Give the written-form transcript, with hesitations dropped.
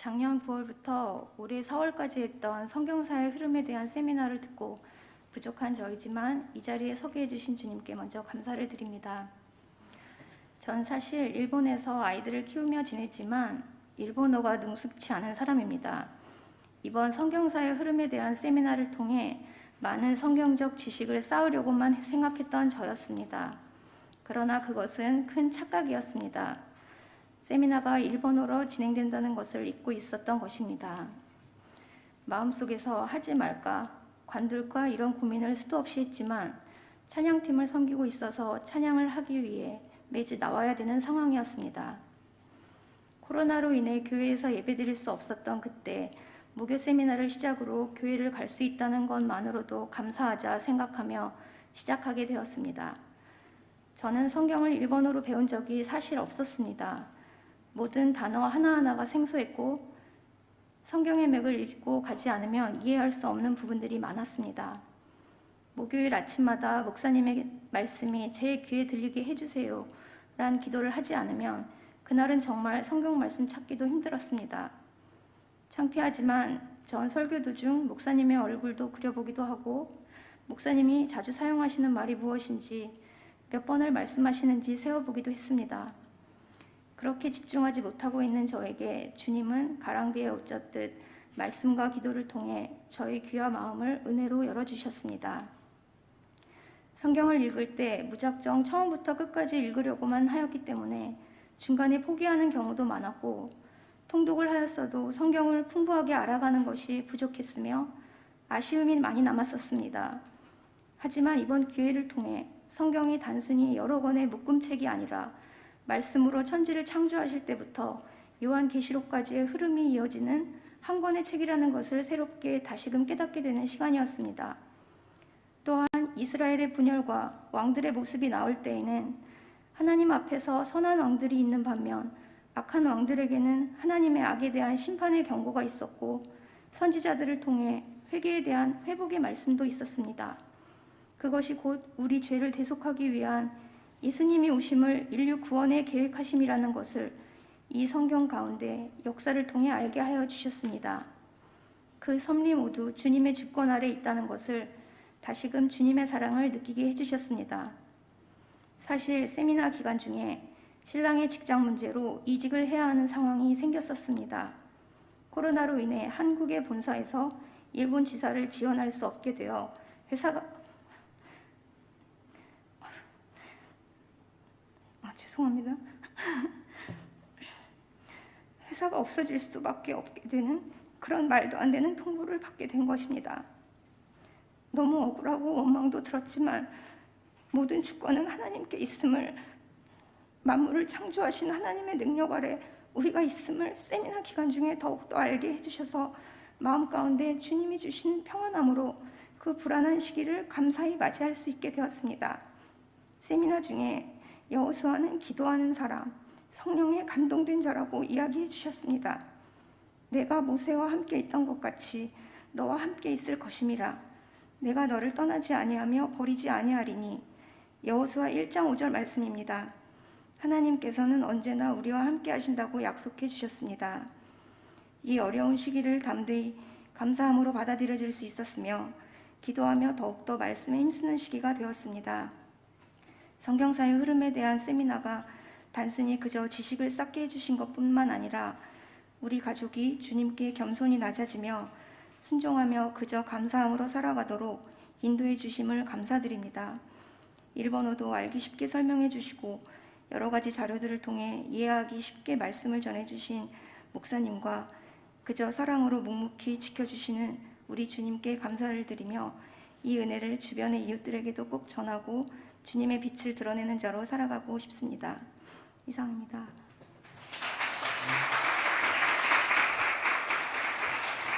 작년 9월부터 올해 4월까지 했던 성경사의 흐름에 대한 세미나를 듣고 부족한 저이지만 이 자리에 서게 해주신 주님께 먼저 감사를 드립니다. 전 사실 일본에서 아이들을 키우며 지냈지만 일본어가 능숙치 않은 사람입니다. 이번 성경사의 흐름에 대한 세미나를 통해 많은 성경적 지식을 쌓으려고만 생각했던 저였습니다. 그러나 그것은 큰 착각이었습니다. 세미나가 일본어로 진행된다는 것을 잊고 있었던 것입니다. 마음속에서 하지 말까, 관둘까 이런 고민을 수도 없이 했지만 찬양팀을 섬기고 있어서 찬양을 하기 위해 매주 나와야 되는 상황이었습니다. 코로나로 인해 교회에서 예배드릴 수 없었던 그때 무교 세미나를 시작으로 교회를 갈 수 있다는 것만으로도 감사하자 생각하며 시작하게 되었습니다. 저는 성경을 일본어로 배운 적이 사실 없었습니다. 모든 단어 하나하나가 생소했고 성경의 맥을 읽고 가지 않으면 이해할 수 없는 부분들이 많았습니다. 목요일 아침마다 목사님의 말씀이 제 귀에 들리게 해주세요 라는 기도를 하지 않으면 그날은 정말 성경 말씀 찾기도 힘들었습니다. 창피하지만 전 설교 도중 목사님의 얼굴도 그려보기도 하고 목사님이 자주 사용하시는 말이 무엇인지 몇 번을 말씀하시는지 세어보기도 했습니다. 그렇게 집중하지 못하고 있는 저에게 주님은 가랑비에 옷 젖듯 말씀과 기도를 통해 저의 귀와 마음을 은혜로 열어주셨습니다. 성경을 읽을 때 무작정 처음부터 끝까지 읽으려고만 하였기 때문에 중간에 포기하는 경우도 많았고 통독을 하였어도 성경을 풍부하게 알아가는 것이 부족했으며 아쉬움이 많이 남았었습니다. 하지만 이번 기회를 통해 성경이 단순히 여러 권의 묶음책이 아니라 말씀으로 천지를 창조하실 때부터 요한계시록까지의 흐름이 이어지는 한 권의 책이라는 것을 새롭게 다시금 깨닫게 되는 시간이었습니다. 또한 이스라엘의 분열과 왕들의 모습이 나올 때에는 하나님 앞에서 선한 왕들이 있는 반면 악한 왕들에게는 하나님의 악에 대한 심판의 경고가 있었고 선지자들을 통해 회개에 대한 회복의 말씀도 있었습니다. 그것이 곧 우리 죄를 대속하기 위한 예수님이 오심을 인류 구원의 계획하심이라는 것을 이 성경 가운데 역사를 통해 알게 하여 주셨습니다. 그 섭리 모두 주님의 주권 아래 있다는 것을 다시금 주님의 사랑을 느끼게 해주셨습니다. 사실 세미나 기간 중에 신랑의 직장 문제로 이직을 해야 하는 상황이 생겼었습니다. 코로나로 인해 한국의 본사에서 일본 지사를 지원할 수 없게 되어 죄송합니다. 회사가 없어질 수밖에 없게 되는 그런 말도 안 되는 통보를 받게 된 것입니다. 너무 억울하고 원망도 들었지만 모든 주권은 하나님께 있음을, 만물을 창조하신 하나님의 능력 아래 우리가 있음을 세미나 기간 중에 더욱더 알게 해주셔서 마음 가운데 주님이 주신 평안함으로 그 불안한 시기를 감사히 맞이할 수 있게 되었습니다. 세미나 중에 여호수아는 기도하는 사람, 성령에 감동된 자라고 이야기해 주셨습니다. 내가 모세와 함께 있던 것 같이 너와 함께 있을 것임이라. 내가 너를 떠나지 아니하며 버리지 아니하리니. 여호수아 1장 5절 말씀입니다. 하나님께서는 언제나 우리와 함께 하신다고 약속해 주셨습니다. 이 어려운 시기를 담대히 감사함으로 받아들여질 수 있었으며 기도하며 더욱더 말씀에 힘쓰는 시기가 되었습니다. 성경사의 흐름에 대한 세미나가 단순히 그저 지식을 쌓게 해주신 것뿐만 아니라 우리 가족이 주님께 겸손히 낮아지며 순종하며 그저 감사함으로 살아가도록 인도해 주심을 감사드립니다. 일본어도 알기 쉽게 설명해 주시고 여러 가지 자료들을 통해 이해하기 쉽게 말씀을 전해주신 목사님과 그저 사랑으로 묵묵히 지켜주시는 우리 주님께 감사를 드리며 이 은혜를 주변의 이웃들에게도 꼭 전하고 주님의 빛을 드러내는 자로 살아가고 싶습니다. 이상입니다.